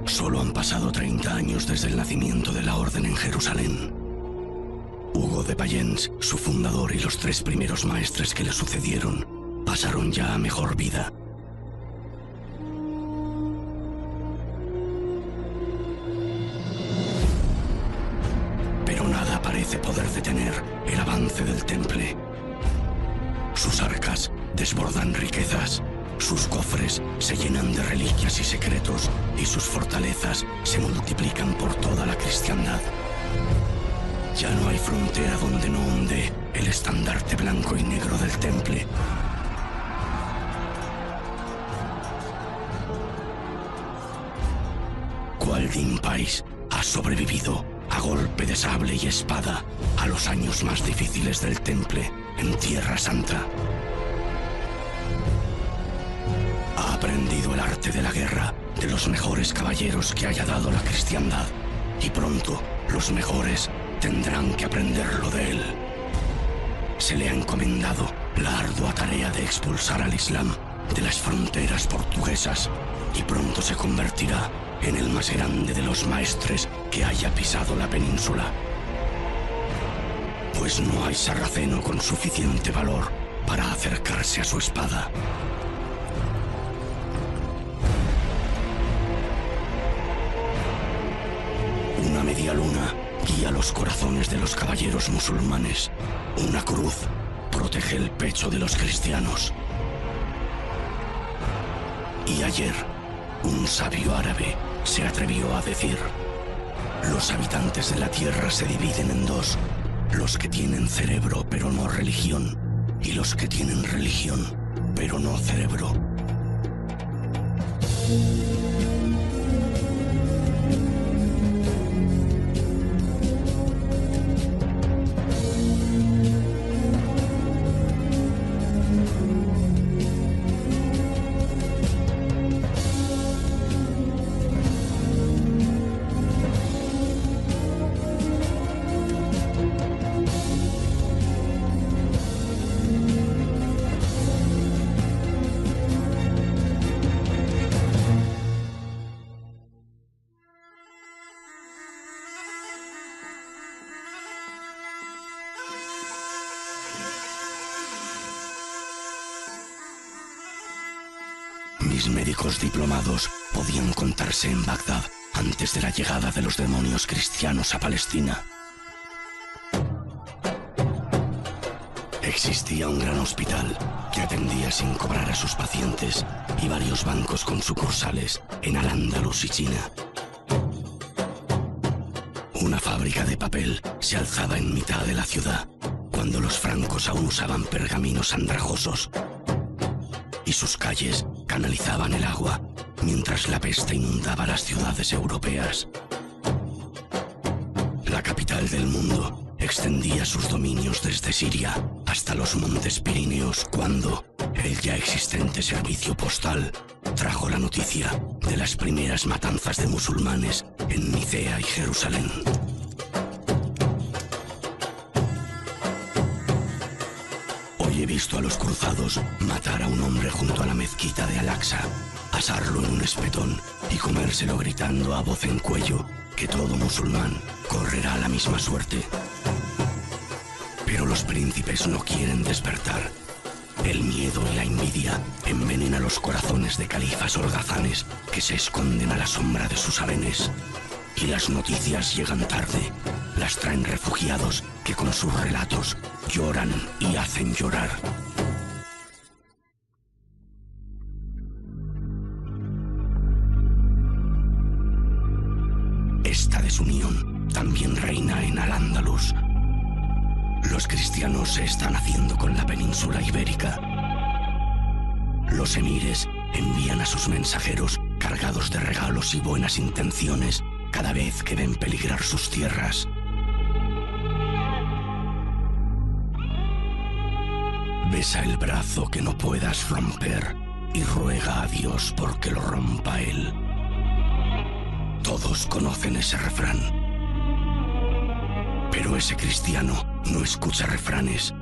Solo han pasado 30 años desde el nacimiento de la Orden en Jerusalén. Hugo de Payens, su fundador, y los 3 primeros maestres que le sucedieron pasaron ya a mejor vida. Pero nada parece poder detener el avance del Temple. Sus arcas desbordan riquezas, sus cofres se llenan de reliquias y secretos, y sus fortalezas se multiplican por toda la cristiandad. Ya no hay frontera donde no onde el estandarte blanco y negro del Temple. Qualdin Pais ha sobrevivido a golpe de sable y espada a los años más difíciles del Temple en Tierra Santa. Ha aprendido el arte de la guerra de los mejores caballeros que haya dado la cristiandad, y pronto los mejores tendrán que aprenderlo de él. Se le ha encomendado la ardua tarea de expulsar al Islam de las fronteras portuguesas, y pronto se convertirá en el más grande de los maestres que haya pisado la península. Pues no hay sarraceno con suficiente valor para acercarse a su espada. Una media luna guía los corazones de los caballeros musulmanes. Una cruz protege el pecho de los cristianos. Y ayer, un sabio árabe se atrevió a decir: los habitantes de la tierra se dividen en 2, los que tienen cerebro pero no religión, y los que tienen religión pero no cerebro. Mis médicos diplomados podían contarse en Bagdad antes de la llegada de los demonios cristianos a Palestina. Existía un gran hospital que atendía sin cobrar a sus pacientes, y varios bancos con sucursales en Al-Ándalus y China. Una fábrica de papel se alzaba en mitad de la ciudad, cuando los francos aún usaban pergaminos andrajosos, y sus calles canalizaban el agua mientras la peste inundaba las ciudades europeas. La capital del mundo extendía sus dominios desde Siria hasta los montes Pirineos cuando el ya existente servicio postal trajo la noticia de las primeras matanzas de musulmanes en Nicea y Jerusalén. Hoy he visto a los cruzados matar a un hombre junto a la mezquita de Al-Aqsa, asarlo en un espetón y comérselo gritando a voz en cuello que todo musulmán correrá la misma suerte. Pero los príncipes no quieren despertar. El miedo y la envidia envenenan los corazones de califas holgazanes que se esconden a la sombra de sus harenes. Y las noticias llegan tarde. Las traen refugiados que con sus relatos lloran y hacen llorar. Esta desunión también reina en Al-Ándalus. Los cristianos se están haciendo con la península ibérica. Los emires envían a sus mensajeros cargados de regalos y buenas intenciones cada vez que ven peligrar sus tierras. Besa el brazo que no puedas romper y ruega a Dios porque lo rompa Él. Todos conocen ese refrán. Pero ese cristiano no escucha refranes,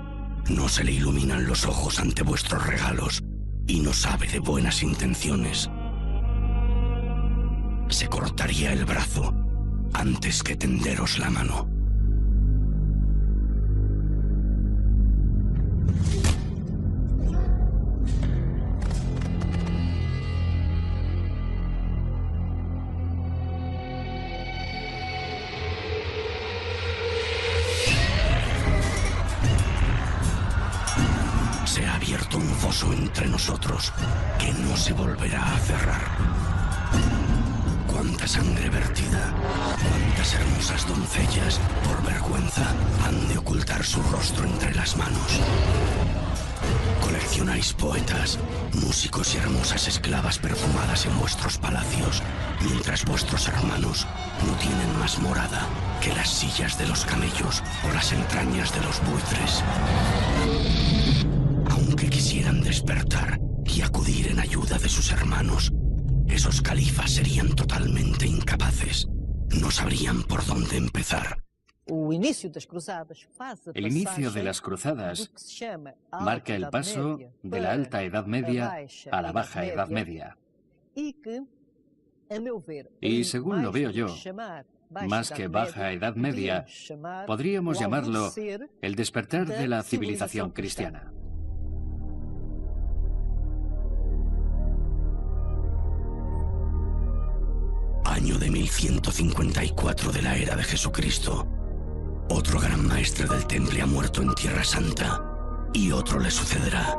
no se le iluminan los ojos ante vuestros regalos y no sabe de buenas intenciones. se cortaría el brazo antes que tenderos la mano. Se ha abierto un foso entre nosotros que no se volverá a cerrar. Cuánta sangre vertida, cuántas hermosas doncellas, por vergüenza, han de ocultar su rostro entre las manos. Coleccionáis poetas, músicos y hermosas esclavas perfumadas en vuestros palacios, mientras vuestros hermanos no tienen más morada que las sillas de los camellos o las entrañas de los buitres. Aunque quisieran despertar y acudir en ayuda de sus hermanos, esos califas serían totalmente incapaces. No sabrían por dónde empezar. El inicio de las cruzadas marca el paso de la Alta Edad Media a la Baja Edad Media. Y según lo veo yo, más que Baja Edad Media, podríamos llamarlo el despertar de la civilización cristiana. Año de 1154 de la era de Jesucristo. Otro gran maestre del temple ha muerto en Tierra Santa, y otro le sucederá.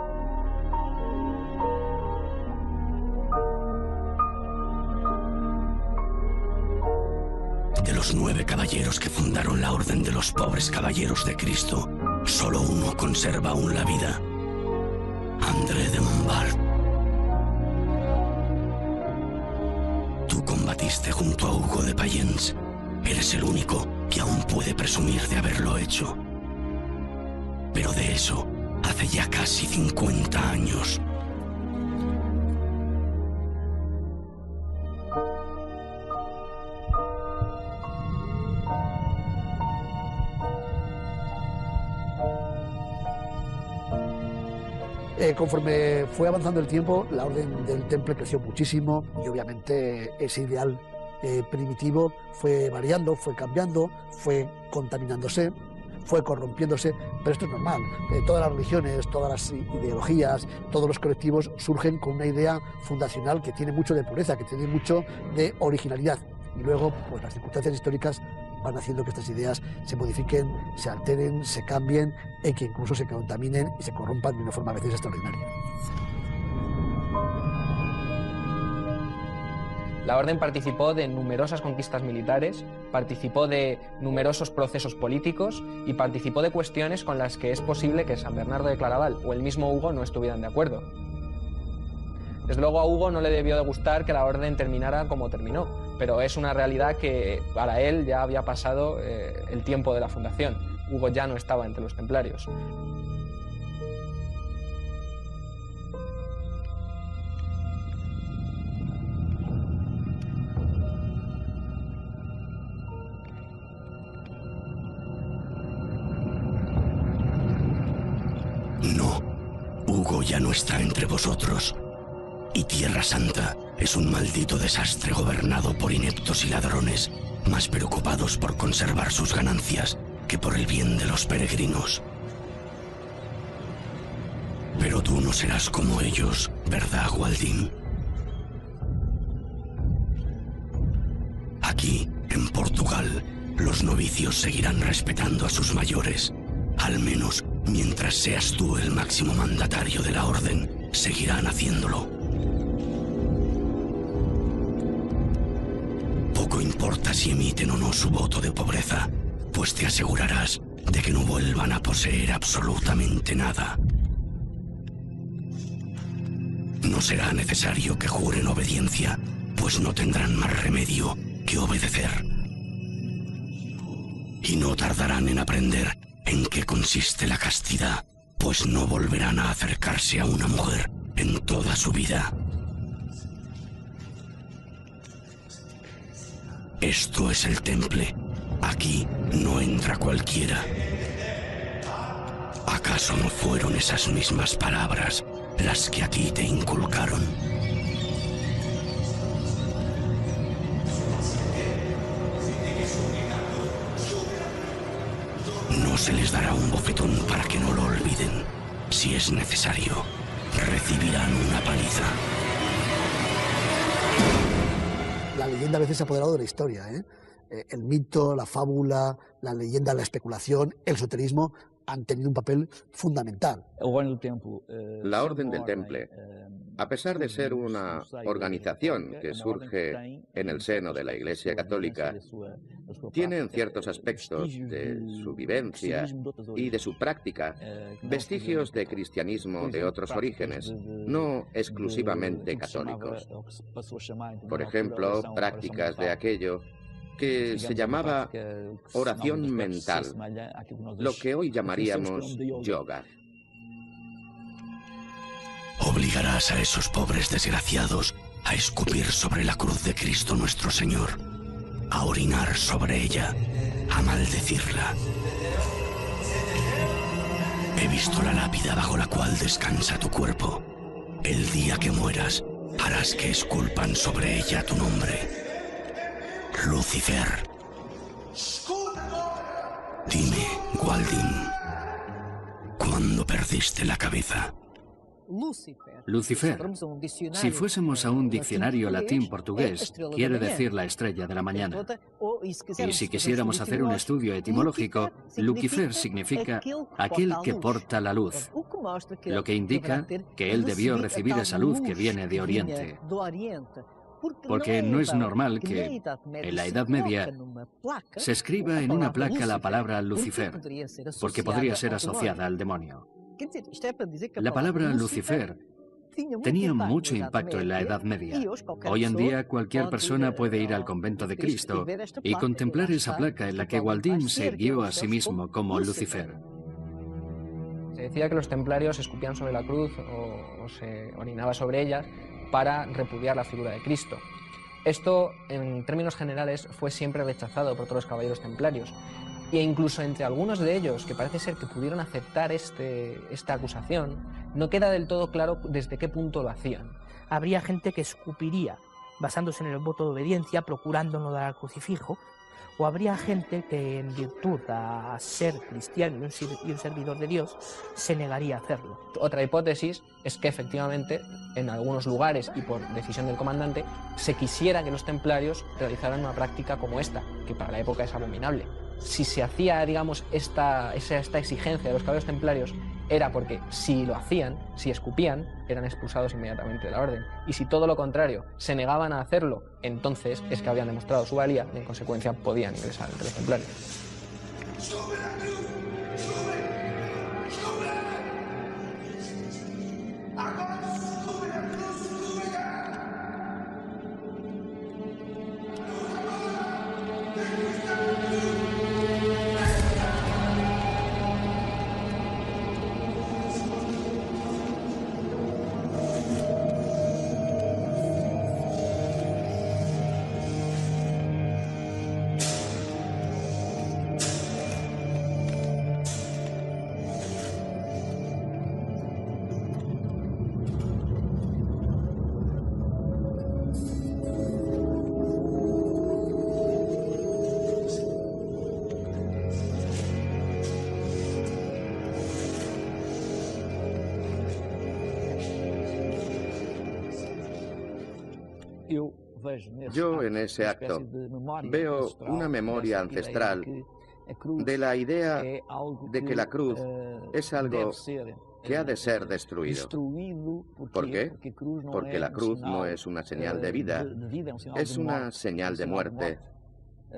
De los 9 caballeros que fundaron la Orden de los Pobres Caballeros de Cristo, solo uno conserva aún la vida: André de Montbard. Tú combatiste junto a Hugo de Payens. Eres el único que aún puede presumir de haberlo hecho. Pero de eso hace ya casi 50 años. Conforme fue avanzando el tiempo, la Orden del Temple creció muchísimo y obviamente ese ideal primitivo fue variando, fue cambiando, fue contaminándose, fue corrompiéndose, pero esto es normal. Todas las religiones, todas las ideologías, todos los colectivos surgen con una idea fundacional que tiene mucho de pureza, que tiene mucho de originalidad. Y luego, pues las circunstancias históricas van haciendo que estas ideas se modifiquen, se alteren, se cambien y que incluso se contaminen y se corrompan de una forma a veces extraordinaria. La Orden participó de numerosas conquistas militares, participó de numerosos procesos políticos y participó de cuestiones con las que es posible que San Bernardo de Claraval o el mismo Hugo no estuvieran de acuerdo. Desde luego a Hugo no le debió de gustar que la Orden terminara como terminó, pero es una realidad que para él ya había pasado el tiempo de la fundación. Hugo ya no estaba entre los templarios. No, Hugo ya no está entre vosotros. Y Tierra Santa es un maldito desastre gobernado por ineptos y ladrones, más preocupados por conservar sus ganancias que por el bien de los peregrinos. Pero tú no serás como ellos, ¿verdad, Gualdín? Aquí, en Portugal, los novicios seguirán respetando a sus mayores. Al menos, mientras seas tú el máximo mandatario de la Orden, seguirán haciéndolo. Poco importa si emiten o no su voto de pobreza, pues te asegurarás de que no vuelvan a poseer absolutamente nada. No será necesario que juren obediencia, pues no tendrán más remedio que obedecer. Y no tardarán en aprender en qué consiste la castidad, pues no volverán a acercarse a una mujer en toda su vida. Esto es el temple. Aquí no entra cualquiera. ¿Acaso no fueron esas mismas palabras las que a ti te inculcaron? se les dará un bofetón para que no lo olviden. Si es necesario, recibirán una paliza. La leyenda a veces se ha apoderado de la historia, ¿eh? El mito, la fábula, la leyenda, la especulación, el esoterismo han tenido un papel fundamental. La Orden del Temple, a pesar de ser una organización que surge en el seno de la Iglesia Católica, tiene en ciertos aspectos de su vivencia y de su práctica vestigios de cristianismo de otros orígenes, no exclusivamente católicos. Por ejemplo, prácticas de aquello que se llamaba oración mental, lo que hoy llamaríamos yoga. Obligarás a esos pobres desgraciados a escupir sobre la cruz de Cristo nuestro Señor, a orinar sobre ella, a maldecirla. He visto la lápida bajo la cual descansa tu cuerpo. El día que mueras, harás que esculpan sobre ella tu nombre. Lucifer. Dime, Gwaldin, ¿cuándo perdiste la cabeza? Lucifer, si fuésemos a un diccionario latín-portugués, quiere decir la estrella de la mañana. Y si quisiéramos hacer un estudio etimológico, Lucifer significa aquel que porta la luz, lo que indica que él debió recibir esa luz que viene de Oriente. Porque no es normal que, en la Edad Media, se escriba en una placa la palabra Lucifer, porque podría ser asociada al demonio. La palabra Lucifer tenía mucho impacto en la Edad Media. Hoy en día cualquier persona puede ir al convento de Cristo y contemplar esa placa en la que Gwaldin se irguió a sí mismo como Lucifer. Se decía que los templarios escupían sobre la cruz o se orinaba sobre ella para repudiar la figura de Cristo. Esto, en términos generales, fue siempre rechazado por todos los caballeros templarios. E incluso entre algunos de ellos, que parece ser que pudieron aceptar esta acusación, no queda del todo claro desde qué punto lo hacían. Habría gente que escupiría, basándose en el voto de obediencia, procurando no dar al crucifijo, o habría gente que, en virtud a ser cristiano y un servidor de Dios, se negaría a hacerlo. Otra hipótesis es que efectivamente, en algunos lugares y por decisión del comandante, se quisiera que los templarios realizaran una práctica como esta, que para la época es abominable. Si se hacía, digamos, esta exigencia de los caballeros templarios, era porque si lo hacían, si escupían, eran expulsados inmediatamente de la orden. Y si todo lo contrario, se negaban a hacerlo, entonces es que habían demostrado su valía y en consecuencia podían ingresar entre los templarios. Yo en ese acto veo una memoria ancestral de la idea de que la cruz es algo que ha de ser destruido. ¿Por qué? Porque la cruz no es una señal de vida, es una señal de muerte.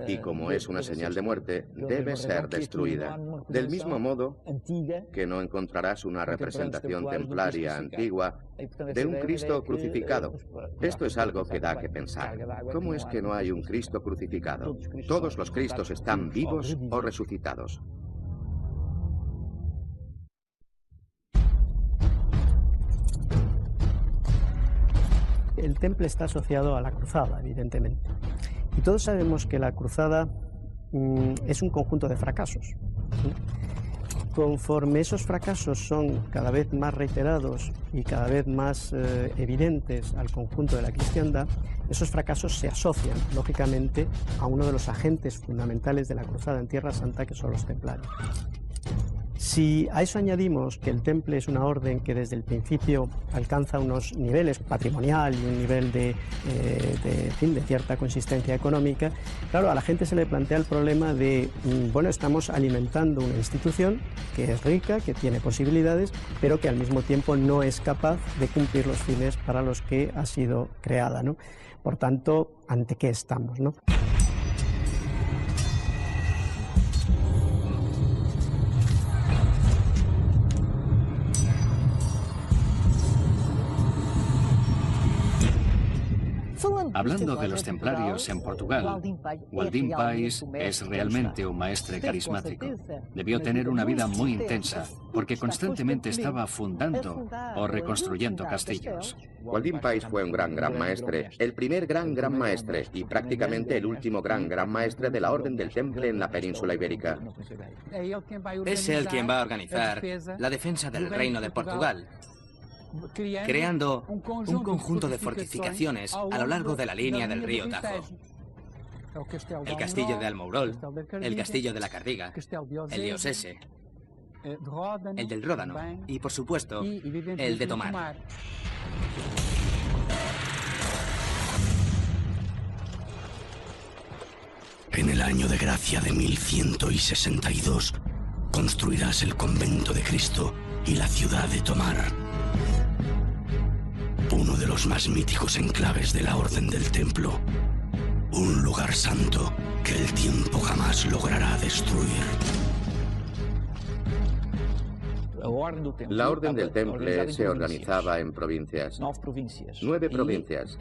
Y como es una señal de muerte, debe ser destruida. Del mismo modo que no encontrarás una representación templaria antigua de un Cristo crucificado. Esto es algo que da que pensar. ¿Cómo es que no hay un Cristo crucificado? Todos los Cristos están vivos o resucitados. El temple está asociado a la cruzada, evidentemente. Y todos sabemos que la cruzada es un conjunto de fracasos. Conforme esos fracasos son cada vez más reiterados y cada vez más evidentes al conjunto de la cristiandad, esos fracasos se asocian, lógicamente, a uno de los agentes fundamentales de la cruzada en Tierra Santa, que son los templarios. Si a eso añadimos que el Temple es una orden que desde el principio alcanza unos niveles patrimonial y un nivel de cierta consistencia económica, claro, a la gente se le plantea el problema de, bueno, estamos alimentando una institución que es rica, que tiene posibilidades, pero que al mismo tiempo no es capaz de cumplir los fines para los que ha sido creada, ¿no? Por tanto, ¿ante qué estamos, no? Hablando de los templarios en Portugal, Waldim Pais es realmente un maestre carismático. Debió tener una vida muy intensa, porque constantemente estaba fundando o reconstruyendo castillos. Waldim Pais fue un gran maestre, el primer gran maestre y prácticamente el último gran maestre de la Orden del Temple en la península ibérica. Es él quien va a organizar la defensa del Reino de Portugal, creando un conjunto de fortificaciones a lo largo de la línea del río Tajo. El castillo de Almourol, el castillo de la Cardiga, el de Osese, el del Ródano y, por supuesto, el de Tomar. En el año de gracia de 1162, construirás el convento de Cristo y la ciudad de Tomar, uno de los más míticos enclaves de la Orden del Templo, un lugar santo que el tiempo jamás logrará destruir. La Orden del Temple se organizaba en provincias, 9 provincias,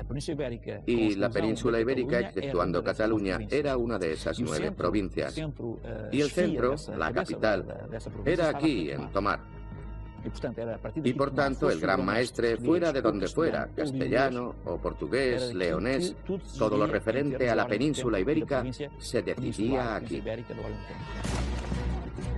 y la península ibérica, exceptuando Cataluña, era una de esas 9 provincias. Y el centro, la capital, era aquí, en Tomar. Y por tanto, el gran maestre, fuera de donde fuera, castellano o portugués, leonés, todo lo referente a la península ibérica, se decidía aquí.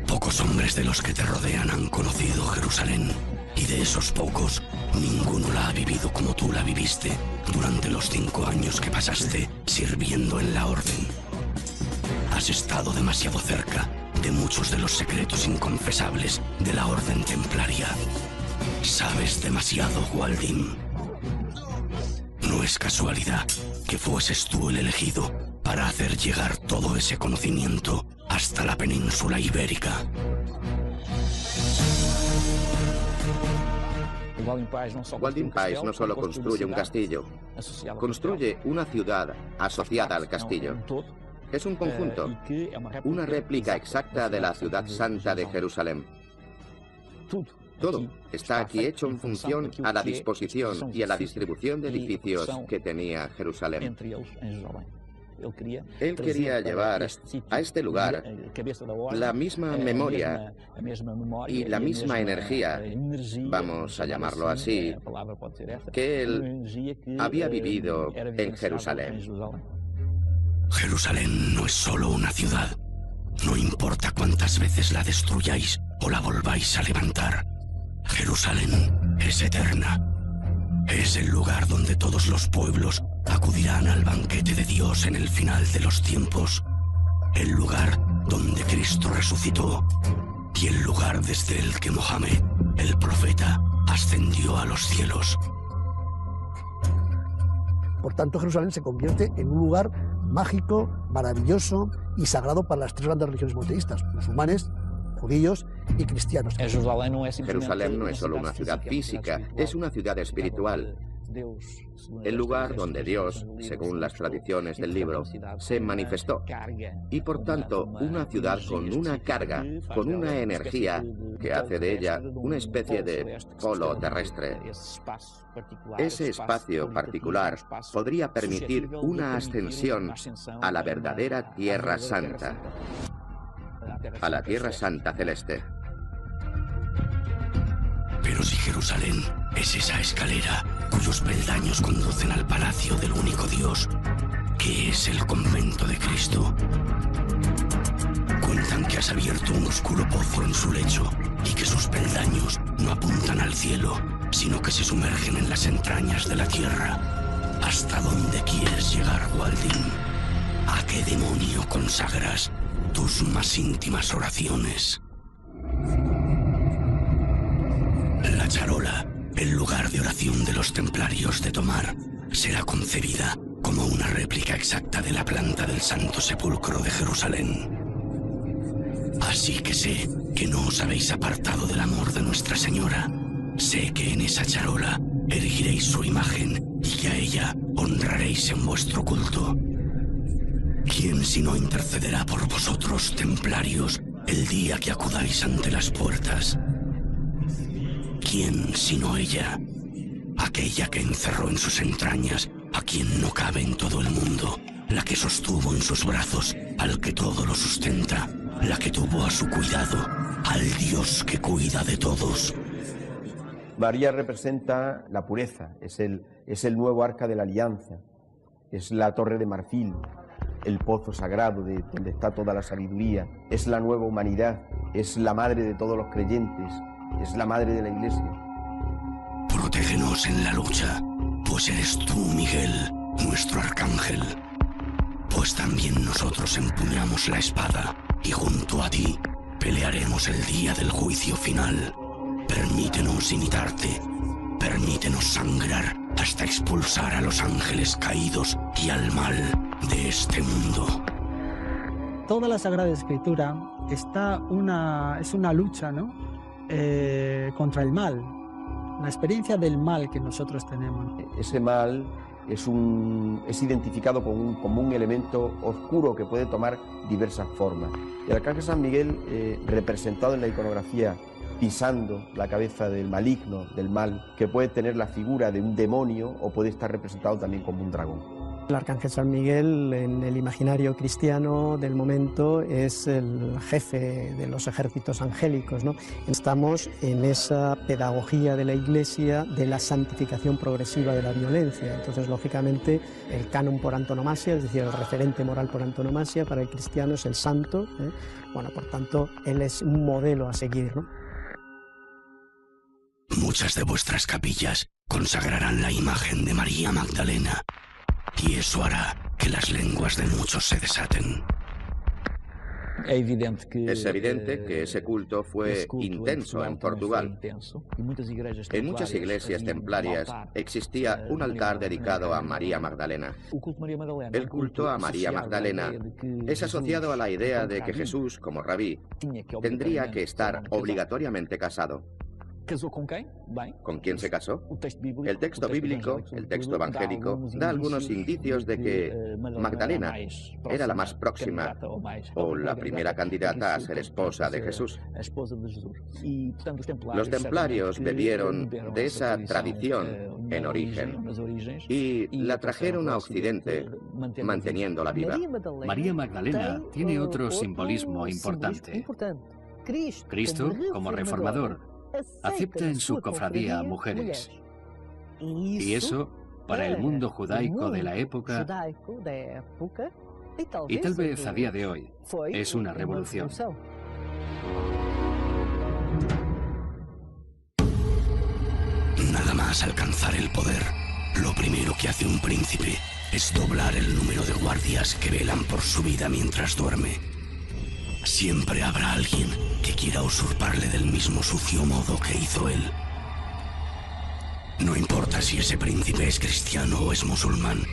Pocos hombres de los que te rodean han conocido Jerusalén, y de esos pocos, ninguno la ha vivido como tú la viviste durante los 5 años que pasaste sirviendo en la Orden. Has estado demasiado cerca de muchos de los secretos inconfesables de la Orden Templaria. Sabes demasiado, Waldim. No es casualidad que fueses tú el elegido para hacer llegar todo ese conocimiento hasta la península ibérica. Waldim Pais no solo construye un castillo, construye una ciudad asociada al castillo. Es un conjunto, una réplica exacta de la ciudad santa de Jerusalén. Todo está aquí hecho en función a la disposición y a la distribución de edificios que tenía Jerusalén. Él quería llevar a este lugar la misma memoria y la misma energía, vamos a llamarlo así, que él había vivido en Jerusalén. Jerusalén no es solo una ciudad. No importa cuántas veces la destruyáis o la volváis a levantar. Jerusalén es eterna. Es el lugar donde todos los pueblos acudirán al banquete de Dios en el final de los tiempos. El lugar donde Cristo resucitó. Y el lugar desde el que Mohammed, el profeta, ascendió a los cielos. Por tanto, Jerusalén se convierte en un lugar mágico, maravilloso y sagrado para las 3 grandes religiones monoteístas, musulmanes, judíos y cristianos. Jerusalén no es solo una ciudad física, es una ciudad espiritual. El lugar donde Dios, según las tradiciones del libro, se manifestó. Y por tanto, una ciudad con una carga, con una energía que hace de ella una especie de polo terrestre. Ese espacio particular podría permitir una ascensión a la verdadera Tierra Santa, a la Tierra Santa Celeste. Pero si Jerusalén es esa escalera cuyos peldaños conducen al palacio del único Dios, que es el convento de Cristo, cuentan que has abierto un oscuro pozo en su lecho y que sus peldaños no apuntan al cielo, sino que se sumergen en las entrañas de la tierra. ¿Hasta dónde quieres llegar, Waldim? ¿A qué demonio consagras tus más íntimas oraciones? lugar de oración de los templarios de Tomar será concebida como una réplica exacta de la planta del Santo Sepulcro de Jerusalén. Así que sé que no os habéis apartado del amor de Nuestra Señora. Sé que en esa charola erigiréis su imagen y que a ella honraréis en vuestro culto. ¿Quién sino intercederá por vosotros, templarios, el día que acudáis ante las puertas? ¿Quién sino ella, aquella que encerró en sus entrañas a quien no cabe en todo el mundo, la que sostuvo en sus brazos al que todo lo sustenta, la que tuvo a su cuidado al Dios que cuida de todos? María representa la pureza, es el nuevo arca de la alianza, es la torre de marfil, el pozo sagrado donde está toda la sabiduría, es la nueva humanidad, es la madre de todos los creyentes, es la madre de la Iglesia. Protégenos en la lucha, pues eres tú, Miguel, nuestro arcángel. Pues también nosotros empuñamos la espada y junto a ti pelearemos el día del juicio final. Permítenos imitarte, permítenos sangrar hasta expulsar a los ángeles caídos y al mal de este mundo. Toda la Sagrada Escritura es una lucha, ¿no? Contra el mal, la experiencia del mal que nosotros tenemos. Ese mal es identificado como un elemento oscuro que puede tomar diversas formas. El arcángel San Miguel, representado en la iconografía, pisando la cabeza del maligno, del mal, que puede tener la figura de un demonio o puede estar representado también como un dragón. El arcángel San Miguel en el imaginario cristiano del momento es el jefe de los ejércitos angélicos, ¿no? Estamos en esa pedagogía de la Iglesia de la santificación progresiva de la violencia. Entonces, lógicamente, el canon por antonomasia, es decir, el referente moral por antonomasia para el cristiano es el santo, ¿eh? Bueno, por tanto, él es un modelo a seguir, ¿no? Muchas de vuestras capillas consagrarán la imagen de María Magdalena, y eso hará que las lenguas de muchos se desaten. Es evidente que ese culto fue intenso en Portugal. En muchas iglesias templarias existía un altar dedicado a María Magdalena. El culto a María Magdalena es asociado a la idea de que Jesús, como rabí, tendría que estar obligatoriamente casado. ¿Con quién se casó? El texto bíblico, el texto evangélico, da algunos indicios de que Magdalena era la más próxima o la primera candidata a ser esposa de Jesús. Los templarios bebieron de esa tradición en origen y la trajeron a Occidente, manteniéndola viva. María Magdalena tiene otro simbolismo importante. Cristo, como reformador, acepta en su cofradía a mujeres. Y eso, para el mundo judaico de la época, y tal vez a día de hoy, es una revolución. Nada más alcanzar el poder, lo primero que hace un príncipe es doblar el número de guardias que velan por su vida mientras duerme. Siempre habrá alguien que quiera usurparle del mismo sucio modo que hizo él. No importa si ese príncipe es cristiano o es musulmán,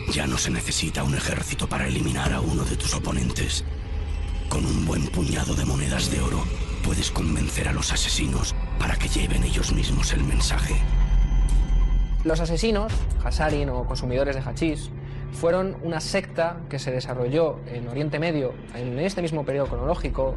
ya no se necesita un ejército para eliminar a uno de tus oponentes. Con un buen puñado de monedas de oro puedes convencer a los asesinos para que lleven ellos mismos el mensaje. Los asesinos, hasarin o consumidores de hachís, fueron una secta que se desarrolló en Oriente Medio en este mismo periodo cronológico,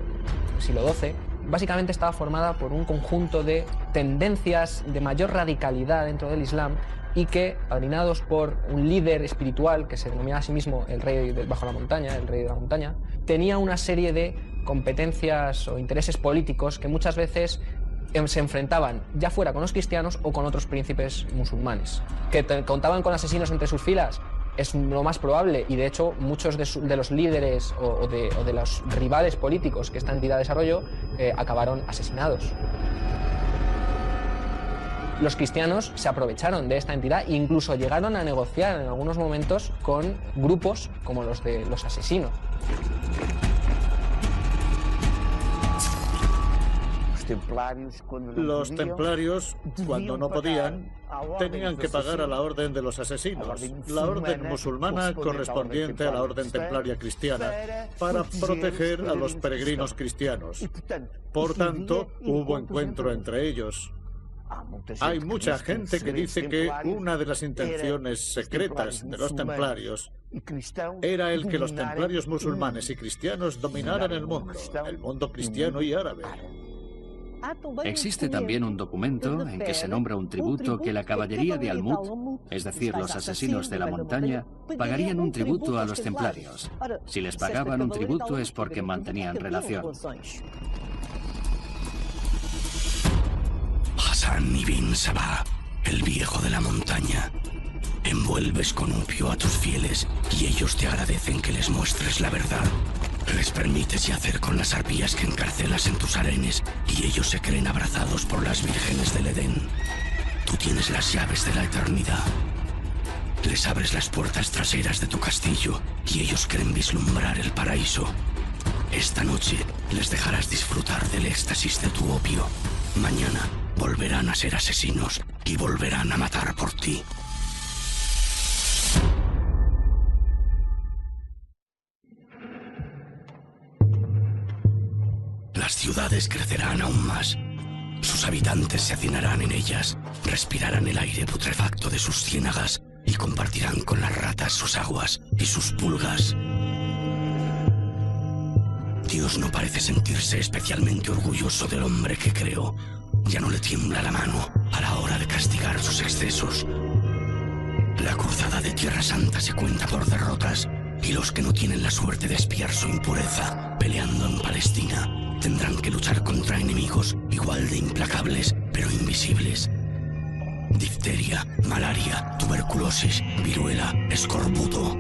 siglo XII. Básicamente estaba formada por un conjunto de tendencias de mayor radicalidad dentro del Islam y que, padrinados por un líder espiritual que se denomina a sí mismo el rey bajo la montaña, el rey de la montaña, tenía una serie de competencias o intereses políticos que muchas veces se enfrentaban ya fuera con los cristianos o con otros príncipes musulmanes. ¿Que contaban con asesinos entre sus filas? Es lo más probable, y de hecho muchos de los líderes o de los rivales políticos que esta entidad desarrolló acabaron asesinados. Los cristianos se aprovecharon de esta entidad e incluso llegaron a negociar en algunos momentos con grupos como los de los asesinos. Los templarios, cuando no podían, tenían que pagar a la orden de los asesinos, la orden musulmana correspondiente a la orden templaria cristiana, para proteger a los peregrinos cristianos. Por tanto, hubo encuentro entre ellos. Hay mucha gente que dice que una de las intenciones secretas de los templarios era el que los templarios musulmanes y cristianos dominaran el mundo cristiano y árabe. Existe también un documento en que se nombra un tributo que la caballería de Almut, es decir, los asesinos de la montaña, pagarían un tributo a los templarios. Si les pagaban un tributo es porque mantenían relación. Hassan ibn Sabah, el viejo de la montaña. Envuelves con opio a tus fieles y ellos te agradecen que les muestres la verdad. Les permites yacer con las arpías que encarcelas en tus harenes y ellos se creen abrazados por las vírgenes del Edén. Tú tienes las llaves de la eternidad. Les abres las puertas traseras de tu castillo y ellos creen vislumbrar el paraíso. Esta noche les dejarás disfrutar del éxtasis de tu opio. Mañana volverán a ser asesinos y volverán a matar por ti. Las ciudades crecerán aún más. Sus habitantes se hacinarán en ellas, respirarán el aire putrefacto de sus ciénagas y compartirán con las ratas sus aguas y sus pulgas. Dios no parece sentirse especialmente orgulloso del hombre que creó. Ya no le tiembla la mano a la hora de castigar sus excesos. La cruzada de Tierra Santa se cuenta por derrotas y los que no tienen la suerte de expiar su impureza peleando en Palestina tendrán que luchar contra enemigos igual de implacables pero invisibles. Difteria, malaria, tuberculosis, viruela, escorbuto.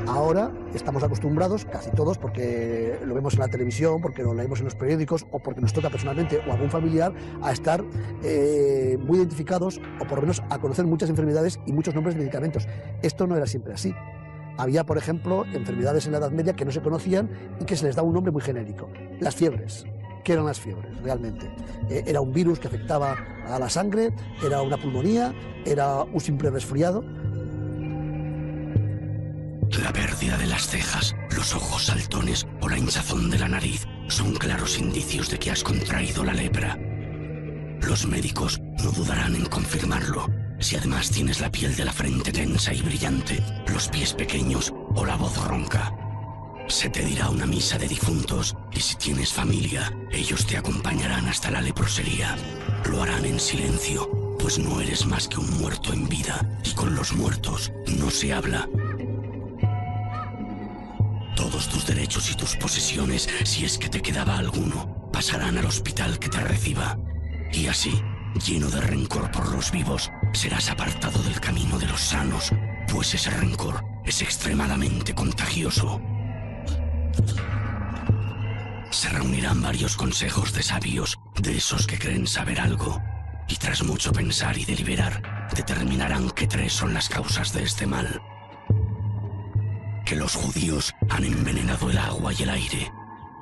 Ahora estamos acostumbrados, casi todos, porque lo vemos en la televisión, porque lo leemos en los periódicos o porque nos toca personalmente o algún familiar, a estar muy identificados o por lo menos a conocer muchas enfermedades y muchos nombres de medicamentos. Esto no era siempre así. Había, por ejemplo, enfermedades en la Edad Media que no se conocían y que se les daba un nombre muy genérico. Las fiebres. ¿Qué eran las fiebres realmente? Era un virus que afectaba a la sangre, era una pulmonía, era un simple resfriado. La pérdida de las cejas, los ojos saltones o la hinchazón de la nariz son claros indicios de que has contraído la lepra. Los médicos no dudarán en confirmarlo. Si además tienes la piel de la frente tensa y brillante, los pies pequeños o la voz ronca, se te dirá una misa de difuntos y si tienes familia, ellos te acompañarán hasta la leprosería. Lo harán en silencio, pues no eres más que un muerto en vida y con los muertos no se habla. Todos tus derechos y tus posesiones, si es que te quedaba alguno, pasarán al hospital que te reciba. Y así, lleno de rencor por los vivos, serás apartado del camino de los sanos, pues ese rencor es extremadamente contagioso. Se reunirán varios consejos de sabios, de esos que creen saber algo, y tras mucho pensar y deliberar, determinarán que 3 son las causas de este mal. Que los judíos han envenenado el agua y el aire,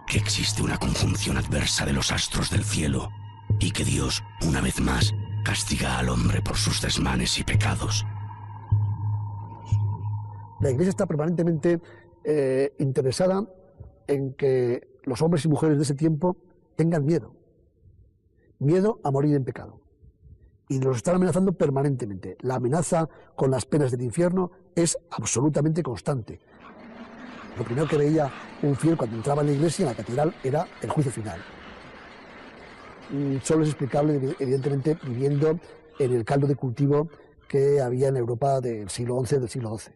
que existe una conjunción adversa de los astros del cielo, y que Dios, una vez más, castiga al hombre por sus desmanes y pecados. La Iglesia está permanentemente interesada en que los hombres y mujeres de ese tiempo tengan miedo. Miedo a morir en pecado. Y los están amenazando permanentemente. La amenaza con las penas del infierno es absolutamente constante. Lo primero que veía un fiel cuando entraba en la iglesia, en la catedral, era el juicio final. Solo es explicable, evidentemente, viviendo en el caldo de cultivo que había en Europa del siglo XI, del siglo XII.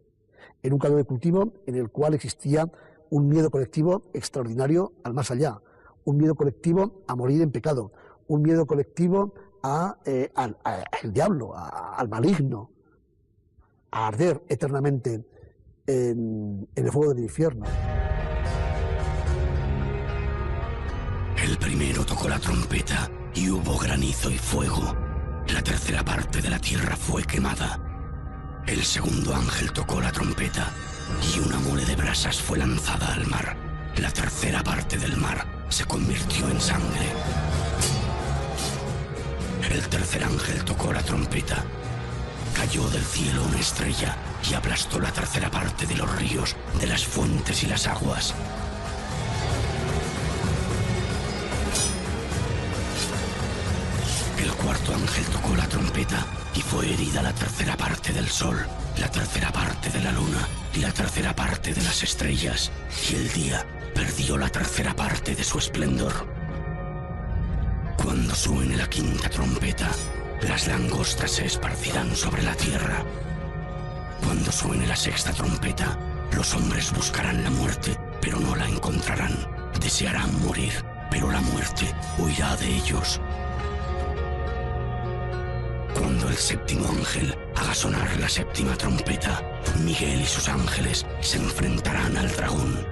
En un caldo de cultivo en el cual existía un miedo colectivo extraordinario al más allá, un miedo colectivo a morir en pecado, un miedo colectivo al diablo, al maligno, a arder eternamente en el fuego del infierno. El primero tocó la trompeta y hubo granizo y fuego. La tercera parte de la tierra fue quemada. El segundo ángel tocó la trompeta y una mole de brasas fue lanzada al mar. la tercera parte del mar se convirtió en sangre. El tercer ángel tocó la trompeta. Cayó del cielo una estrella y aplastó la tercera parte de los ríos, de las fuentes y las aguas. El cuarto ángel tocó la trompeta y fue herida la tercera parte del sol, la tercera parte de la luna y la tercera parte de las estrellas, y el día perdió la tercera parte de su esplendor. Cuando suene la quinta trompeta, las langostas se esparcirán sobre la tierra. Cuando suene la sexta trompeta, los hombres buscarán la muerte, pero no la encontrarán. Desearán morir, pero la muerte huirá de ellos. Cuando el séptimo ángel haga sonar la séptima trompeta, Miguel y sus ángeles se enfrentarán al dragón.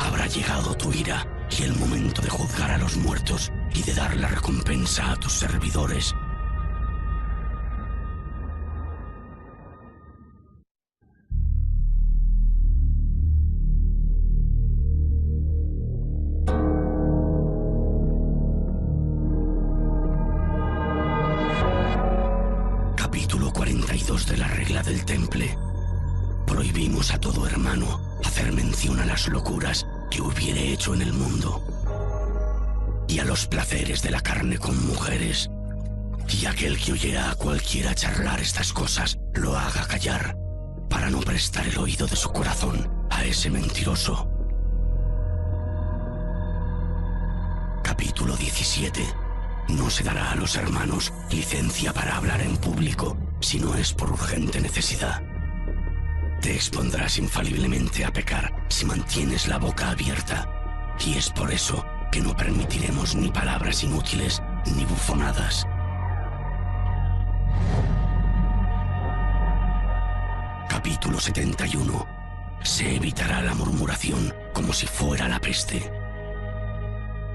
Habrá llegado tu ira y el momento de juzgar a los muertos y de dar la recompensa a tus servidores. Capítulo 42 de la regla del temple. Prohibimos a todo hermano hacer mención a las locuras que hubiere hecho en el mundo, y a los placeres de la carne con mujeres, y aquel que oyera a cualquiera charlar estas cosas, lo haga callar, para no prestar el oído de su corazón a ese mentiroso. Capítulo 17. No se dará a los hermanos licencia para hablar en público, si no es por urgente necesidad. Te expondrás infaliblemente a pecar si mantienes la boca abierta, y es por eso que no permitiremos ni palabras inútiles ni bufonadas. Capítulo 71. Se evitará la murmuración como si fuera la peste.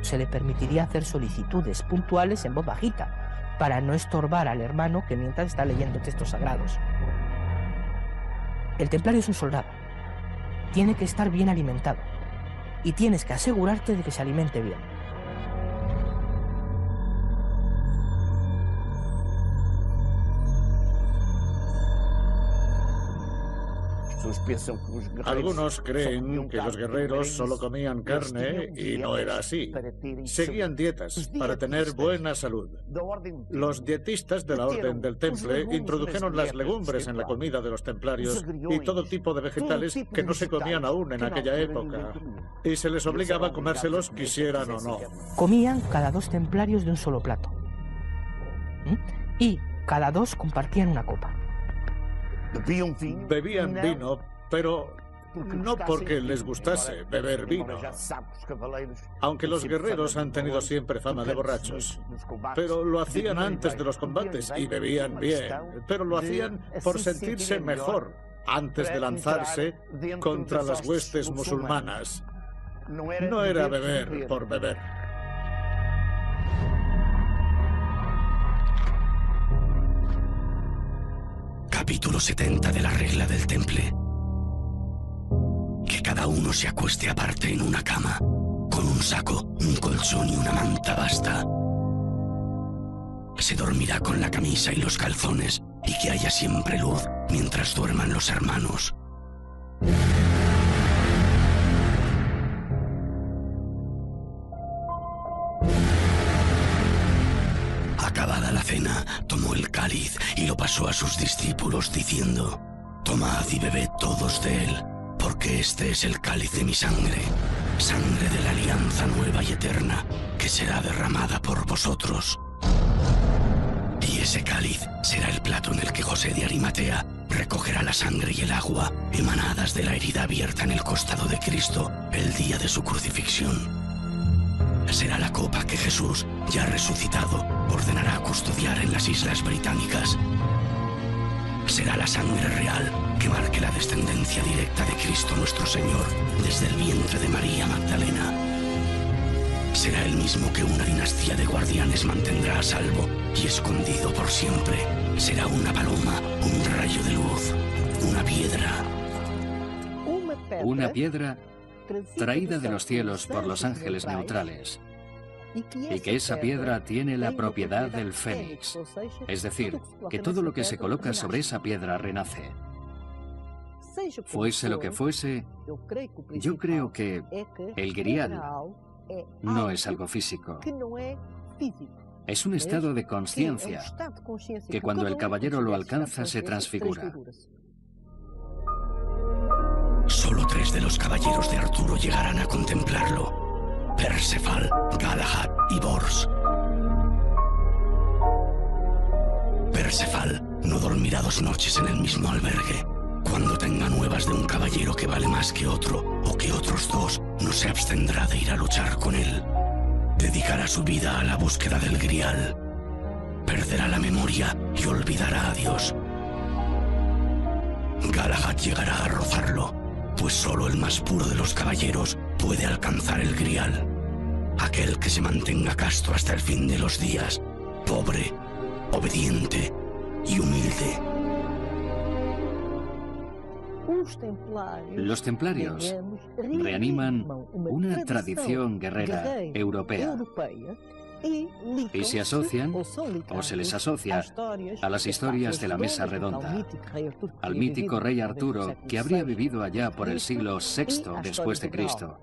Se le permitiría hacer solicitudes puntuales en voz bajita, para no estorbar al hermano que mientras está leyendo textos sagrados. El templario es un soldado. Tiene que estar bien alimentado. Y tienes que asegurarte de que se alimente bien. Algunos creen que los guerreros solo comían carne y no era así. Seguían dietas para tener buena salud. Los dietistas de la Orden del Temple introdujeron las legumbres en la comida de los templarios y todo tipo de vegetales que no se comían aún en aquella época. Y se les obligaba a comérselos quisieran o no. Comían cada 2 templarios de un solo plato. Y cada 2 compartían una copa. Bebían vino, pero no porque les gustase beber vino. Aunque los guerreros han tenido siempre fama de borrachos. Pero lo hacían antes de los combates y bebían bien. Pero lo hacían por sentirse mejor antes de lanzarse contra las huestes musulmanas. No era beber por beber. Capítulo 70 de la regla del temple. Que cada uno se acueste aparte en una cama, con un saco, un colchón y una manta basta. Se dormirá con la camisa y los calzones, y que haya siempre luz mientras duerman los hermanos. Acabada la cena, tomó el cáliz y lo pasó a sus discípulos diciendo: Tomad y bebed todos de él, porque este es el cáliz de mi sangre, sangre de la alianza nueva y eterna, que será derramada por vosotros. Y ese cáliz será el plato en el que José de Arimatea recogerá la sangre y el agua emanadas de la herida abierta en el costado de Cristo el día de su crucifixión. Será la copa que Jesús, ya resucitado, ordenará custodiar en las Islas Británicas. Será la sangre real que marque la descendencia directa de Cristo nuestro Señor desde el vientre de María Magdalena. Será el mismo que una dinastía de guardianes mantendrá a salvo y escondido por siempre. Será una paloma, un rayo de luz, una piedra. Una piedra traída de los cielos por los ángeles neutrales, y que esa piedra tiene la propiedad del fénix, es decir, que todo lo que se coloca sobre esa piedra renace. Fuese lo que fuese, yo creo que el grial no es algo físico. Es un estado de conciencia que cuando el caballero lo alcanza se transfigura. Solo 3 de los caballeros de Arturo llegarán a contemplarlo: Perceval, Galahad y Bors. Perceval no dormirá 2 noches en el mismo albergue. Cuando tenga nuevas de un caballero que vale más que otro, o que otros 2, no se abstendrá de ir a luchar con él. Dedicará su vida a la búsqueda del grial. Perderá la memoria y olvidará a Dios. Galahad llegará a rozarlo, pues solo el más puro de los caballeros puede alcanzar el grial. Aquel que se mantenga casto hasta el fin de los días, pobre, obediente y humilde. Los templarios reaniman una tradición guerrera europea y se asocian, o se les asocia, a las historias de la Mesa Redonda, al mítico rey Arturo, que habría vivido allá por el siglo VI después de Cristo,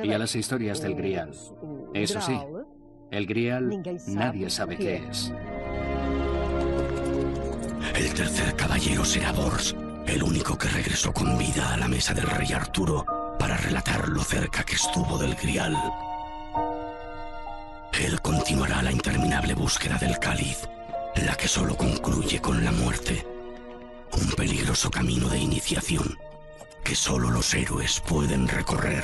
y a las historias del grial. Eso sí, el grial nadie sabe qué es. El tercer caballero será Bors, el único que regresó con vida a la mesa del rey Arturo para relatar lo cerca que estuvo del grial. Él continuará la interminable búsqueda del cáliz, la que solo concluye con la muerte. Un peligroso camino de iniciación que solo los héroes pueden recorrer.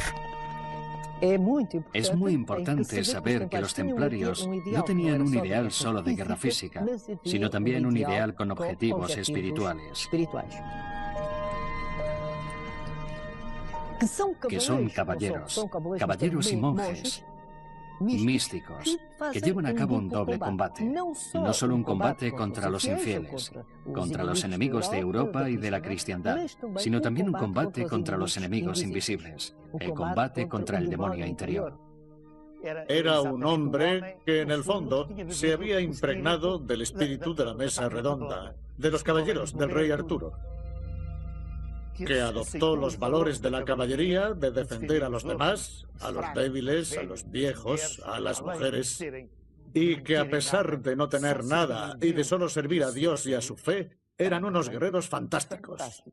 Es muy importante saber que los templarios no tenían un ideal solo de guerra física, sino también un ideal con objetivos espirituales. Que son caballeros y monjes, místicos, que llevan a cabo un doble combate. No solo un combate contra los infieles, contra los enemigos de Europa y de la cristiandad, sino también un combate contra los enemigos invisibles, el combate contra el demonio interior. Era un hombre que en el fondo se había impregnado del espíritu de la Mesa Redonda, de los caballeros del rey Arturo, que adoptó los valores de la caballería, de defender a los demás, a los débiles, a los viejos, a las mujeres, y que a pesar de no tener nada y de solo servir a Dios y a su fe, eran unos guerreros fantásticos.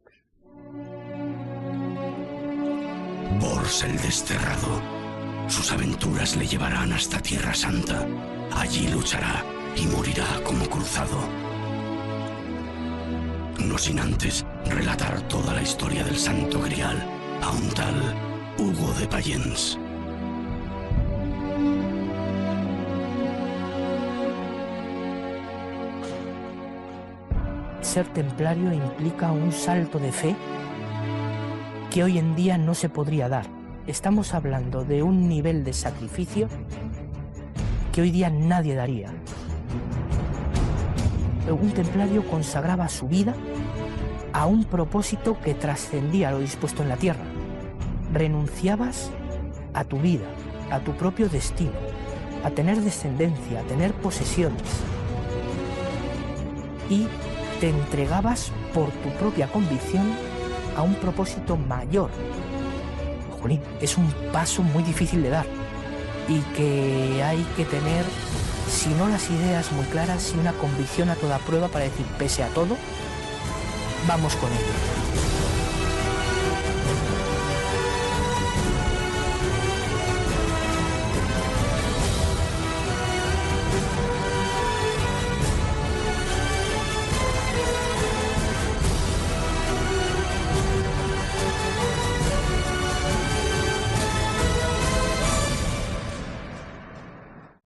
Bors el Desterrado. Sus aventuras le llevarán hasta Tierra Santa. Allí luchará y morirá como cruzado. No sin antes relatar toda la historia del Santo Grial a un tal Hugo de Payens. Ser templario implica un salto de fe que hoy en día no se podría dar. Estamos hablando de un nivel de sacrificio que hoy día nadie daría. Un templario consagraba su vida a un propósito que trascendía lo dispuesto en la tierra. Renunciabas a tu vida, a tu propio destino, a tener descendencia, a tener posesiones, y te entregabas por tu propia convicción a un propósito mayor. Jolín, es un paso muy difícil de dar y que hay que tener, si no las ideas muy claras, y una convicción a toda prueba para decir, pese a todo, vamos con ello.